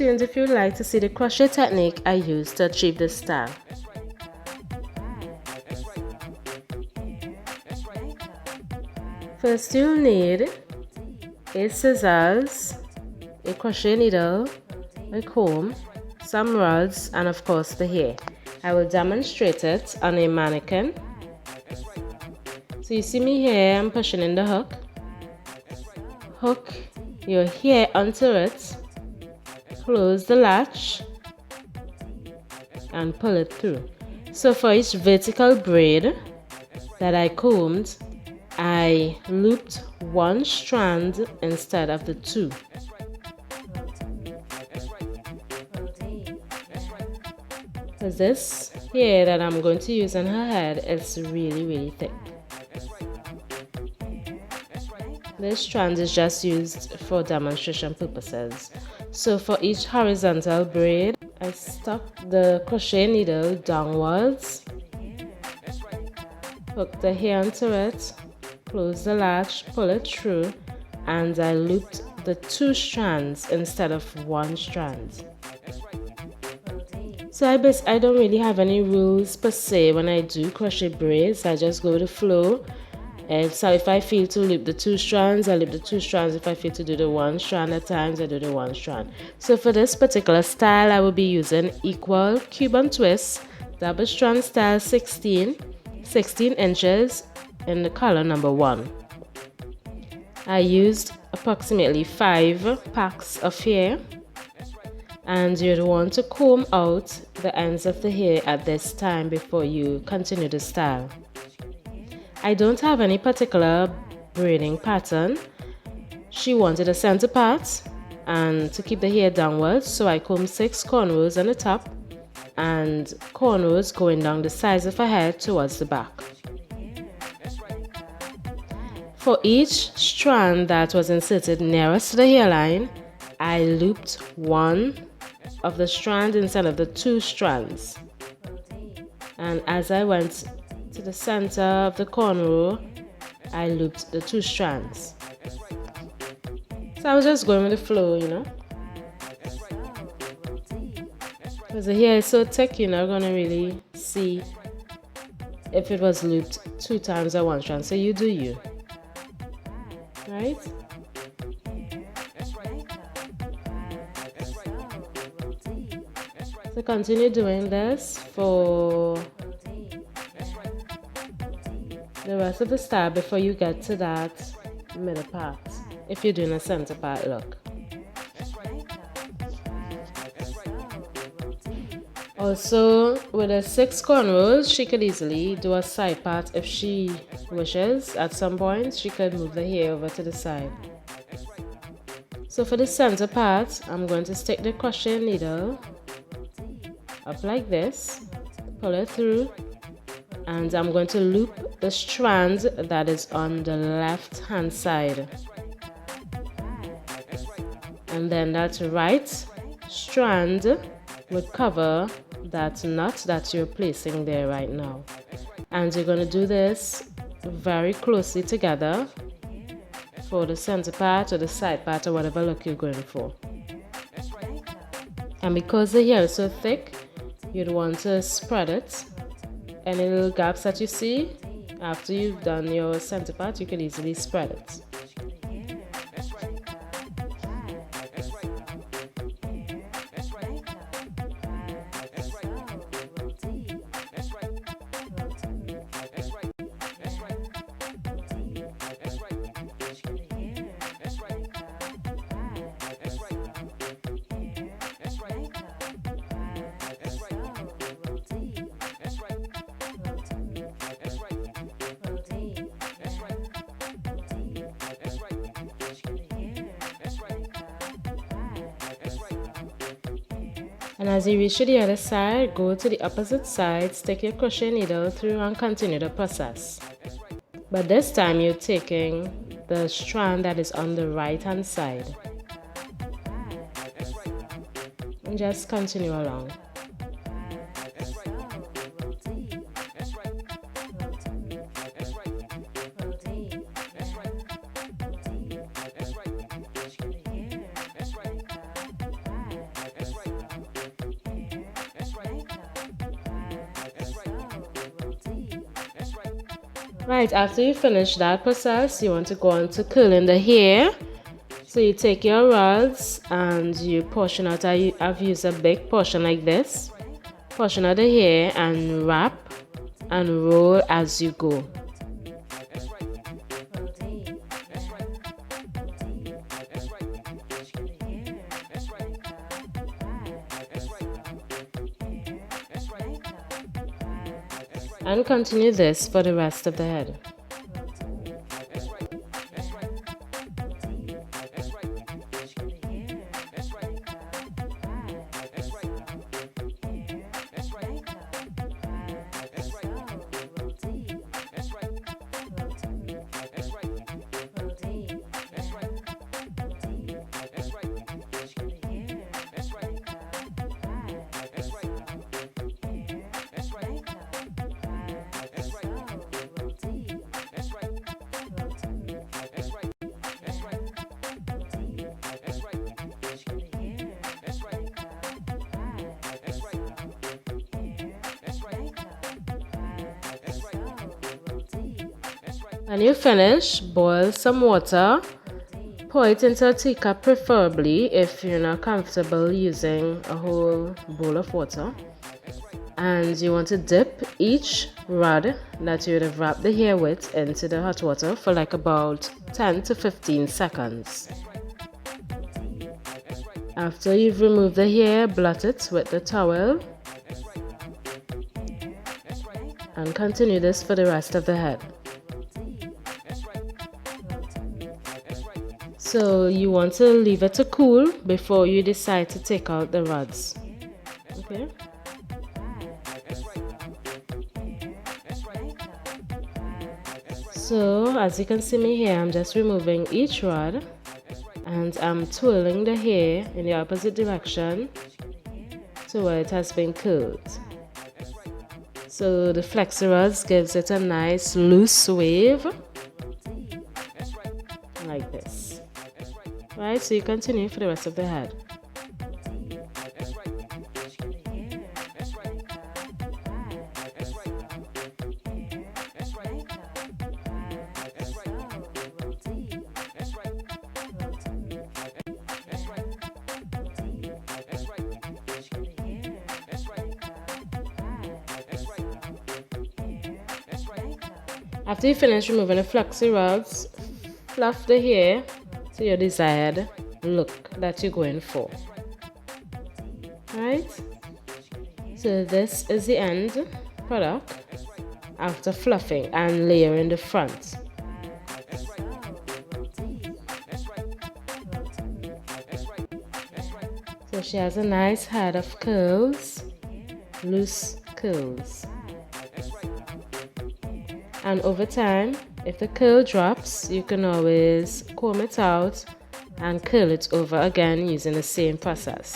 tuned if you'd like to see the crochet technique I used to achieve this style. First you'll need a scissors, a crochet needle, a comb, some rods, and of course the hair. I will demonstrate it on a mannequin. So you see me here, I'm pushing in the hook. Hook your hair onto it, close the latch, and pull it through. So for each vertical braid that I combed, I looped one strand instead of the two. Because this hair that I'm going to use on her head is really thick. This strand is just used for demonstration purposes. So for each horizontal braid, I stuck the crochet needle downwards, hook the hair onto it, close the latch, pull it through, and I looped the two strands instead of one strand. So I don't really have any rules per se when I do crochet braids. I just go with the flow. And so if I feel to loop the two strands, I loop the two strands. If I feel to do the one strand at times, I do the one strand. So for this particular style, I will be using equal Cuban twists, double strand style 16 inches in the color number 1. I used approximately 5 packs of hair, and you'd want to comb out the ends of the hair at this time before you continue the style. I don't have any particular braiding pattern. She wanted a center part and to keep the hair downwards, so I combed 6 cornrows on the top and cornrows going down the sides of her head towards the back. For each strand that was inserted nearest to the hairline, I looped one of the strands instead of the 2 strands. And as I went to the center of the cornrow, I looped the 2 strands. So I was just going with the flow, you know. Because the hair is so thick, you're not going to really see if it was looped 2 times or 1 strand. So you do you. Right? So continue doing this for the rest of the style before you get to that middle part, if you're doing a center part look. Also, with the 6 cornrows, she could easily do a side part if she wishes. At some point, she could move the hair over to the side. So for the center part, I'm going to stick the crochet needle up like this, pull it through, and I'm going to loop the strand that is on the left hand side. And then that right strand would cover that knot that you're placing there right now. And you're going to do this very closely together for the center part or the side part or whatever look you're going for. And because the hair is so thick, you'd want to spread it. Any little gaps that you see after you've done your center part, you can easily spread it. And as you reach to the other side, go to the opposite side, stick your crochet needle through and continue the process. But this time you're taking the strand that is on the right hand side. And just continue along. Right, after you finish that process, you want to go on to curling the hair. So you take your rods and you portion out. I've used a big portion like this. Portion out the hair and wrap and roll as you go. And continue this for the rest of the head. When you finish, boil some water. Pour it into a teacup preferably if you're not comfortable using a whole bowl of water. And you want to dip each rod that you would have wrapped the hair with into the hot water for like about 10 to 15 seconds. After you've removed the hair, blot it with the towel. And continue this for the rest of the head. So you want to leave it to cool before you decide to take out the rods. Okay. So as you can see me here, I'm just removing each rod and I'm twirling the hair in the opposite direction to where it has been curled. So the flexi rods gives it a nice loose wave like this. Right, so you continue for the rest of the head. After you finish removing the flexi rods, fluff the hair to your desired look that you're going for. Right? So this is the end product after fluffing and layering the front. So she has a nice head of curls, loose curls. And over time, if the curl drops, you can always comb it out and curl it over again using the same process.